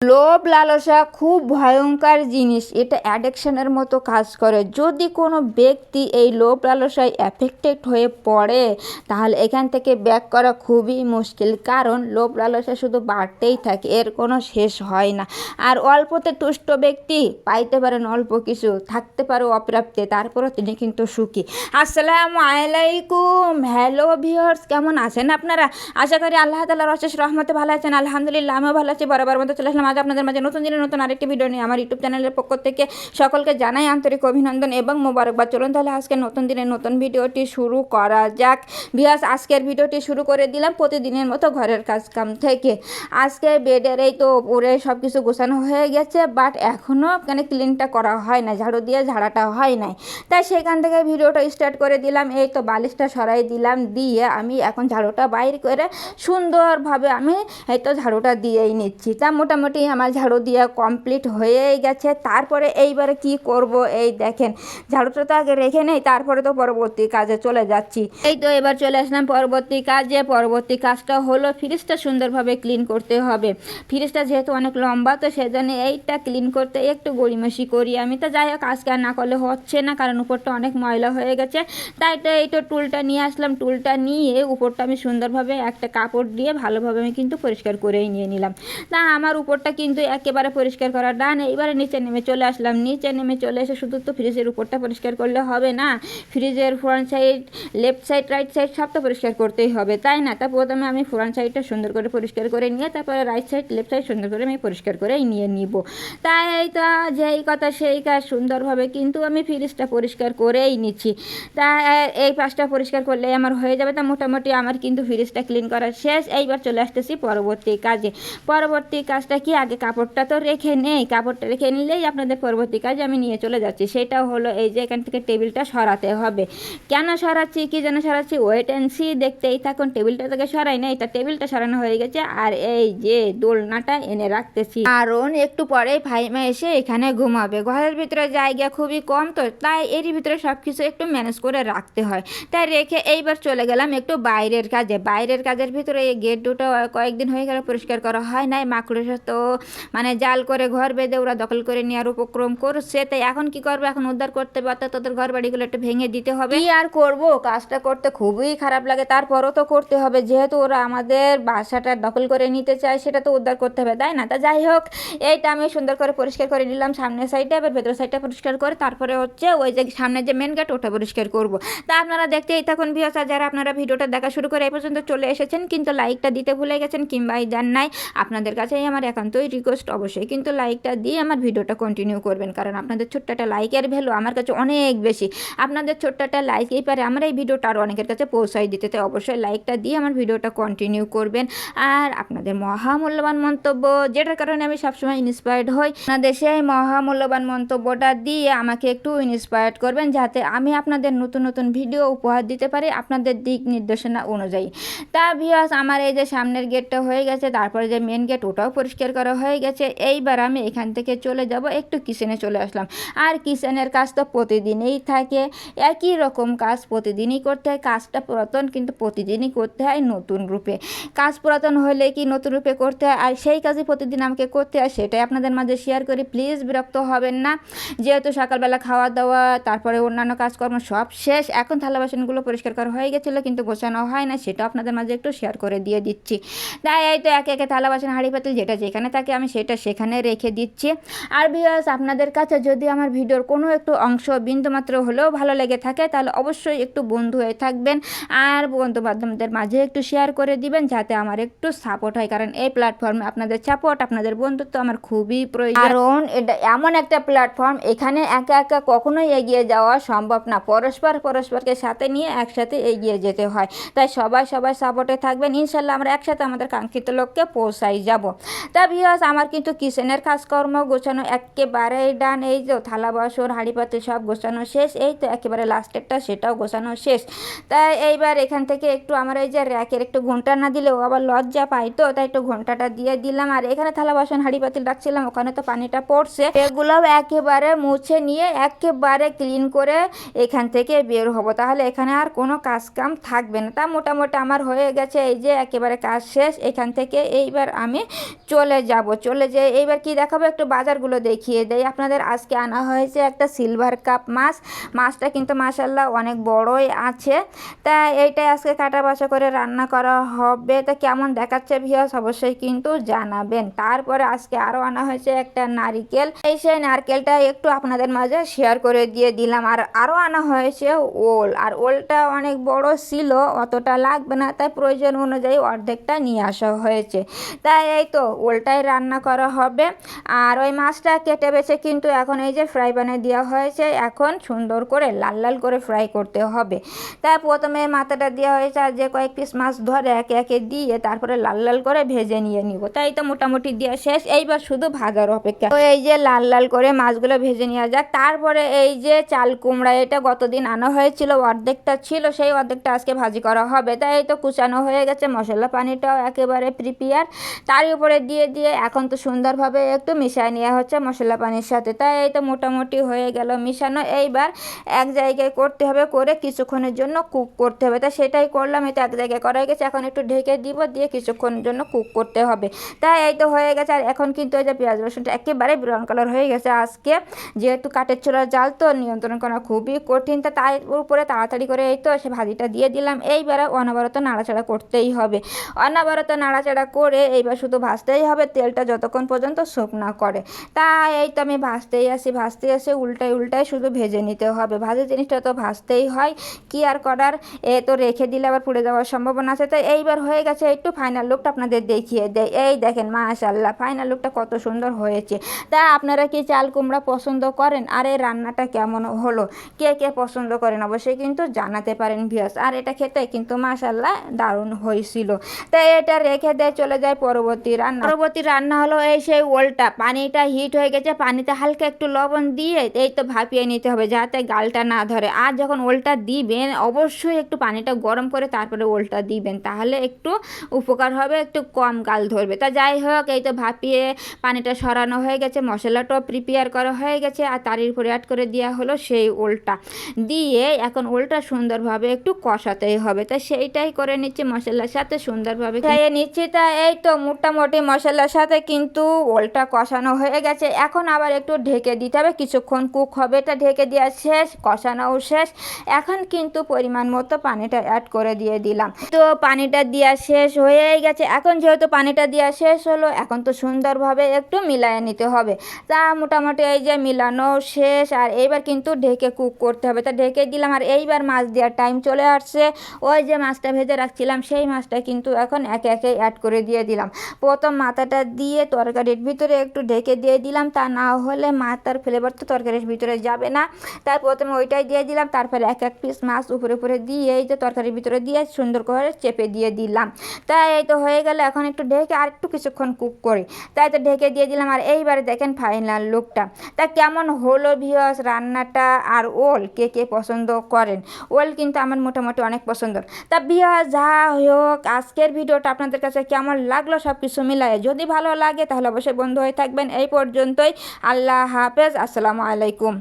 লোভ লালসা খুব ভয়ঙ্কর জিনিস, এটা অ্যাডিকশনের মতো কাজ করে। যদি কোনো ব্যক্তি এই লোভ লালসায় অ্যাফেক্টেড হয়ে পড়ে তাহলে এখান থেকে ব্যাক করা খুবই মুশকিল, কারণ লোভ লালসা শুধু বাড়তেই থাকে, এর কোনো শেষ হয় না। আর অল্পতে তুষ্ট ব্যক্তি পাইতে পারেন অল্প কিছু, থাকতে পারে অপ্রাপ্তে, তারপরও তিনি কিন্তু সুখী। আসসালামু আলাইকুম, হ্যালো ভিউয়ার্স, কেমন আছেন আপনারা? আশা করি আল্লাহ তাআলার অশেষ রহমতে ভালো আছেন। আলহামদুলিল্লাহ, আমিও ভালো আছি। বরাবর মতো চলে আসলাম আজ আপনাদের মাঝে নতুন দিনের নতুন আরেকটি ভিডিও নিয়ে। আমার ইউটিউব চ্যানেলের পক্ষ থেকে সকলকে জানাই আন্তরিক অভিনন্দন এবং মোবারকবাদ। চলুন তাহলে আজকে নতুন দিনের নতুন ভিডিওটি শুরু করা যাক। ভিউয়ার্স, আজকের ভিডিওটি শুরু করে দিলাম প্রতিদিনের মতো ঘরের কাজকাম থেকে। আজকে বেডের এই তো উপরে সব কিছু গোছানো হয়ে গেছে, বাট এখনও মানে ক্লিনটা করা হয় না, ঝাড়ু দিয়ে ঝাড়াটা হয় নাই। তাই সেখান থেকে ভিডিওটা স্টার্ট করে দিলাম। এই তো বালিশটা সরাই দিলাম, দিয়ে আমি এখন ঝাড়ুটা বাইর করে সুন্দরভাবে আমি এই তো ঝাড়ুটা দিয়েই নিচ্ছি। তা মোটামুটি আমার ঝাড়ু দিয়ে কমপ্লিট হয়েই গেছে। তারপরে এইবারে কি করব, এই দেখেন ঝাড়ুটা তো আগে রেখে নেই, তারপরে তো পরবর্তী কাজে চলে যাচ্ছি। এই তো এবার চলে আসলাম পরবর্তী কাজে। পরবর্তী কাজটা হলো ফ্রিজটা সুন্দরভাবে ক্লিন করতে হবে। ফ্রিজটা যেহেতু অনেক লম্বা, তো সেজন্য এইটা ক্লিন করতে একটু গড়িমসি করি আমি। তো যাই হোক, আজকে আর না করলে হচ্ছে না, কারণ উপরটা অনেক ময়লা হয়ে গেছে। তাই তো এই তো টুলটা নিয়ে আসলাম। টুলটা নিয়ে উপরটা আমি সুন্দরভাবে একটা কাপড় দিয়ে ভালোভাবে আমি কিন্তু পরিষ্কার করেই নিয়ে নিলাম। তা আমার উপরটা কিন্তু একেবারে পরিষ্কার করা ডান। এইবারে নিচে নেমে চলে আসলাম। নিচে নেমে চলে এসে শুধু তো ফ্রিজের উপরটা পরিষ্কার করলে হবে না, ফ্রিজের front side, left side, right side সব তো পরিষ্কার করতেই হবে, তাই না? তা প্রথমে আমি ফ্রন্ট সাইডটা সুন্দর করে পরিষ্কার করে নিয়ে তারপরে রাইট সাইড, লেফট সাইড সুন্দর করে আমি পরিষ্কার করেই নিয়ে নিব। তাই তো যেই কথা সেই কাজ, সুন্দরভাবে কিন্তু আমি ফ্রিজটা পরিষ্কার করেই নিচ্ছি। তা এই পাশটা পরিষ্কার করলে আমার হয়ে যাবে। তা মোটামুটি আমার কিন্তু ফ্রিজটা ক্লিন করা শেষ। এইবার চলে আসতেছি পরবর্তী কাজে। পরবর্তী কাজটা কি, আগে কাপড়টা তো রেখে নেই, কাপড়টা রেখে নিলেই আপনাদের পরবর্তী কাজে আমি নিয়ে চলে যাচ্ছি। সেটাও হলো এই যে এখান থেকে টেবিলটা সরাতে হবে। কেন সরাচ্ছি, কি যেন সরাচ্ছি, ওয়েট অ্যান্ড সি, দেখতেই থাকুন। টেবিলটা থেকে সরাই না, এটা টেবিলটা সরানো হয়ে গেছে। আর এই যে দোলনাটা এনে রাখতেছি, কারণ একটু পরেই ভাইমা এসে এখানে ঘুমাবে। ঘরের ভিতরে জায়গা খুবই কম, তো তাই এরই ভিতরে সব কিছু একটু ম্যানেজ করে রাখতে হয়। তাই রেখে এইবার চলে গেলাম একটু বাইরের কাজে। বাইরের কাজের ভিতরে এই গেট দুটো কয়েকদিন হয়ে গেল পরিষ্কার করা হয় নাই। মাকড়সা তো মানে জাল করে ঘর বেঁধে ওরা দখল করে নেওয়ার উপক্রম করছে। তাই এখন কি করবো, এখন উদ্ধার করতে হবে, অর্থাৎ তোদের ঘর বাড়িগুলো একটু ভেঙে দিতে হবে। কি আর করবো, কাজটা করতে খুবই খারাপ লাগে, তারপরও তো করতে হবে, যেহেতু ওরা আমাদের বাসাটা দখল করে নিতে চায়, সেটা তো উদ্ধার করতে হবে, তাই না? তা যাই হোক, এইটা আমি সুন্দর করে পরিষ্কার করে নিলাম সামনের সাইডে। এবার ভেতর সাইডটা পরিষ্কার করে তারপরে হচ্ছে ওই যে সামনের যে মেন গেট, ওটা পরিষ্কার করব। তা আপনারা দেখতেই থাকুন ভিউয়ার্স। যারা আপনারা ভিডিওটা দেখা শুরু করে এই পর্যন্ত চলে এসেছেন কিন্তু লাইকটা দিতে ভুলে গেছেন কিংবা দেন নাই, আপনাদের কাছেই আমার একান্তই রিকোয়েস্ট, অবশ্যই কিন্তু লাইকটা দিয়ে আমার ভিডিওটা কন্টিনিউ করবেন, কারণ আপনাদের ছোট্ট একটা লাইকের ভ্যালু আমার কাছে অনেক বেশি। আপনাদের ছোট্ট একটা লাইকই পারে আমার এই ভিডিওটা আরও অনেকের কাছে পৌঁছাই দিতে। তাই অবশ্যই লাইকটা দিয়ে আমার ভিডিওটা কন্টিনিউ করবেন। আর আপনাদের মহামূল্যবান মন্তব্য, যেটার কারণে আমি সবসময় ইন্সপায়ার্ড হই, আপনাদের সেই মহামূল্যবান মন্তব্যটা দিয়ে আমাকে একটু ইন্সপায়ার্ড করবেন, যাতে আমি আপনাদের নতুন নতুন ভিডিও উপহার দিতে পারি আপনাদের দিক নির্দেশনা অনুযায়ী। তা ভিউয়ার্স, আমার এই যে সামনের গেটটা হয়ে গেছে, তারপরে যে মেন গেট ওটাও পরিষ্কার করা হয়ে গেছে। এইবার আমি এখান থেকে চলে যাব, একটু কিচেনে চলে আসলাম। আর কিচেনের কাজ তো প্রতিদিনই থাকে, একই রকম কাজ প্রতিদিনই করতে হয়। কাজটা পুরাতন, কিন্তু প্রতিদিনই করতে হয় নতুন রূপে। কাজ পুরাতন হলে কি নতুন রূপে করতে হয়, আর সেই কাজই প্রতিদিন আমাকে করতে হয়, সেটাই আপনাদের মাঝে শেয়ার করি। প্লিজ বিরক্ত হবেন না, যেহেতু সকালবেলা খাওয়া দাওয়া তারপরে অন্যান্য কাজকর্ম সব শেষ। এখন থালা বাসনগুলো পরিষ্কার করা হয়ে গেছিলো কিন্তু গোছানো হয় না, সেটা আপনাদের মাঝে একটু শেয়ার করে দিয়ে দিচ্ছি। তাই এই তো একে একে থালা বাসন হাঁড়ি পাতিল যেটা যেখানে থাকে আমি সেটা সেখানে রেখে দিচ্ছি। আর ভিউয়ার্স, আপনাদের কাছে যদি আমার ভিডিওর কোনো একটু অংশ বিন্দুমাত্র হলেও ভালো লেগে থাকে, তাহলে অবশ্যই একটু বন্ধু হয়ে থাকবেন আর বন্ধু বান্ধবদের মাঝে একটু শেয়ার করে দিবেন, যাতে আমার একটু সাপোর্ট হয়, কারণ এই প্ল্যাটফর্মে আপনাদের সাপোর্ট, আপনাদের বন্ধুত্ব আমার খুবই প্রয়োজন। কারণ এটা এমন একটা প্ল্যাটফর্ম, এখানে একা একা কখনোই এগিয়ে যাওয়া সম্ভব না, পরস্পরকে সাথে নিয়ে একসাথে এগিয়ে যেতে হয়। তাই সবাই সাপোর্টে থাকবেন, ইনশাল্লাহ আমরা একসাথে আমাদের কাঙ্ক্ষিত লক্ষ্যে পৌঁছাই যাব। তা ভিউয়ার্স, আমার কিন্তু কিচেনের কাজকর্ম গোছানো একেবারেই ডান। এই যে থালা বাসন হাঁড়ি পাতিল সব গোছানো শেষ। এই তো একেবারে লাস্টেরটা সেটাও গোছানো শেষ। তাই এইবার এখান থেকে একটু আমার এই যে র্যাকের একটু ঘন্টা না দিলেও আবার লজ্জা পাই, তো তাই একটু ঘন্টাটা দিয়ে দিলাম। আর এখানে থালা বাসন হাঁড়ি পাতিল রাখছিলাম, ওখানে তো পানিটা পড়ছে, এগুলোও একেবারে মুছে নিয়ে একেবারে ক্লিন করে এখান থেকে বের হব, তাহলে এখানে আর কোনো কাজ কাম থাকবে না। তা মোটামুটি আমার হয়ে গেছে, এই যে একেবারে কাজ শেষ। এখান থেকে এইবার আমি চলে যাব, চলে যেয়ে এইবার কি দেখাবো একটু বাজারগুলো দেখিয়ে দেই আপনাদের। আজকে আনা হয়েছে একটা সিলভার কাপ মাছ। মাছটা কিন্তু মাশাআল্লাহ অনেক বড়ই আছে। তা এইটাই আজকে কাটা বাছা করে রান্না করা হবে। তা কেমন দেখাচ্ছে ভিউয়ার্স অবশ্যই কিন্তু জানাবেন। তারপরে আজকে আরও আনা হয়েছে একটা নারিকেল। এই সেই নারকেলটা একটু আপনাদের মাঝে শেয়ার করে দিয়ে দিলাম। আর আরও আনা হয়েছে ওল, আর ওলটা অনেক বড় ছিল, অতটা লাগবে না, তাই প্রয়োজন অনুযায়ী অর্ধেকটা নিয়ে আসা হয়েছে। তাই এই তো ওলটাই রান্না করা হবে। আর ওই মাছটা কেটে বেছে কিন্তু এখন এই যে ফ্রাই প্যানে দেওয়া হয়েছে, এখন সুন্দর করে লাল লাল করে ফ্রাই করতে হবে। তাই প্রথমে মাথাটা দেওয়া হয়েছে, আর যে কয়েক পিস মাছ ধরে একে একে দিয়ে তারপরে লাল লাল করে ভেজে নিয়ে নিব। তাই তো মোটামুটি দেওয়া শেষ, এইবার শুধু ভাজার অপেক্ষা। তো এই যে লাল লাল করে মাছগুলো ভেজে নেওয়া যাক। তারপরে এই যে চাল কুমড়া, এটা গতদিন আনা হয়েছিল, অর্ধেকটা ছিল, সেই অর্ধেকটা আজকে ভাজি করা হবে। তাই এই তো কুচানো হয়ে গেছে, মশলা পানিটাও একেবারে প্রিপেয়ার। তার উপরে দিয়ে দিয়ে এখন তো সুন্দরভাবে একটু মিশিয়ে নেওয়া হচ্ছে মশলা পানির সাথে। তাই এই তো মোটামুটি হয়ে গেল মিশানো। এইবার এক জায়গায় করতে হবে, করে কিছুক্ষণের জন্য কুক করতে হবে। তাই সেটাই করলাম, এটা এক জায়গায় করা হয়ে গেছে, এখন একটু ঢেকে দিব, দিয়ে কিছুক্ষণের জন্য কুক করতে হবে। তাই এই তো হয়ে গেছে। আর এখন কিন্তু এই যে পেঁয়াজ রসুনটা একেবারে ব্রাউন কালার হয়ে গেছে। আজকে যেহেতু কাঠের চুলার জাল তো নিয়ন্ত্রণ করা খুবই কঠিন, তা তাই উপরে তাড়াতাড়ি করে এই তো সে ভাজিটা দিয়ে দিলাম। এইবারে অনবরত নাড়াচাড়া করতেই হবে, অনবরত নাড়াচাড়া করে এইবার শুধু ভাজতেই হবে, তেলটা যতক্ষণ পর্যন্ত শুক না করে। তাই এই তো আমি ভাজতেই আসি উল্টাই উল্টাই শুধু ভেজে নিতে হবে। ভাজা জিনিসটা তো ভাজতেই হয়, কি আর করার। এ তো রেখে দিলে আবার পুড়ে যাওয়ার সম্ভাবনা আছে। তাই এইবার হয়ে গেছে, একটু ফাইনাল লুকটা আপনাদের দেখিয়ে দেয়। এই দেখেন মাশাআল্লাহ ফাইনাল লুকটা কত সুন্দর হয়েছে। তা আপনারা কি চাল কুমড়া পছন্দ করেন? আর এই রান্নাটা কেমন হলো, কে কে পছন্দ করেন অবশ্যই কিন্তু জানাতে পারেন ভিউয়ার্স। আর এটা খেতে কিন্তু মাশাআল্লাহ দারুণ হয়েছিল। তাই এটা রেখে দিয়ে চলে যায় পরবর্তী রান্না হলো এই সেই ওলটা। পানিটা হিট হয়ে গেছে, পানিতে হালকা একটু লবণ দিয়ে এই তো ভাপিয়ে নিতে হবে, যাতে গালটা না ধরে। আর যখন ওলটা দিবেন অবশ্যই একটু পানিটা গরম করে তারপরে ওলটা দিবেন, তাহলে একটু উপকার হবে, একটু কম গাল ধরবে। তা যাই হোক, এই তো ভাপিয়ে পানিটা সরানো হয়ে গেছে, মশলাটাও প্রিপেয়ার করা হয়ে গেছে, আর তার উপরে অ্যাড করে দেওয়া হলো সেই ওলটা। দিয়ে এখন ওলটা সুন্দরভাবে একটু কষাতেই হবে। তাই সেইটাই করে নিচ্ছি, মশলার সাথে সুন্দরভাবে খাইয়ে নিচ্ছি। তা এই তো মোটামুটি মশলার সাথে কিন্তু ওলটা কষানো হয়ে গেছে। এখন আবার একটু ঢেকে দিতে হবে, কিছুক্ষণ কুক হবে। এটা ঢেকে দেওয়া শেষ, কষানোও শেষ। এখন কিন্তু পরিমাণ মতো পানিটা অ্যাড করে দিয়ে দিলাম। তো পানিটা দেওয়া শেষ হয়েই গেছে। এখন যেহেতু পানিটা দেওয়া শেষ হলো, এখন তো সুন্দরভাবে একটু মিলাইয়ে নিতে হবে। তা মোটামুটি এই যে মিলানো শেষ, আর এইবার কিন্তু ঢেকে কুক করতে হবে। তা ঢেকে দিলাম, আর এইবার মাছ দেওয়ার টাইম চলে আসছে। ওই যে মাছটা ভেজে রাখছিলাম, সেই মাছটা কিন্তু এখন একে একে অ্যাড করে দিয়ে দিলাম। প্রথম মাথাটা দিয়ে তরকারির ভিতরে একটু ঢেকে দিয়ে দিলাম, তা না হলে মাথার ফ্লেভার তো তরকারির ভিতরে যাবে না। তাই প্রথমে ওইটাই দিয়ে দিলাম, তারপরে এক এক পিস মাছ উপরে উপরে দিয়ে এই যে তরকারির ভিতরে দিয়ে সুন্দর করে চেপে দিয়ে দিলাম। তাই এই তো হয়ে গেলে এখন একটু ঢেকে আর একটু কিছুক্ষণ কুক করি। তাই তো ঢেকে দিয়ে দিলাম। আর এইবারে দেখেন ফাইনাল লুকটা। তা কেমন হলো ভিউয়ার্স রান্নাটা? আর ওল কে কে পছন্দ করেন? ওল কিন্তু আমার মোটামুটি অনেক পছন্দ। তা ভিউয়ার্স যা হোক, আজকের ভিডিওটা আপনাদের কাছে কেমন লাগলো সব কিছু মিলায়ে যদি ভালো লাগে তাহলে অবশ্যই বন্ধু হয়ে থাকবেন। এই পর্যন্তই, আল্লাহ হাফেজ, আসসালামু আলাইকুম।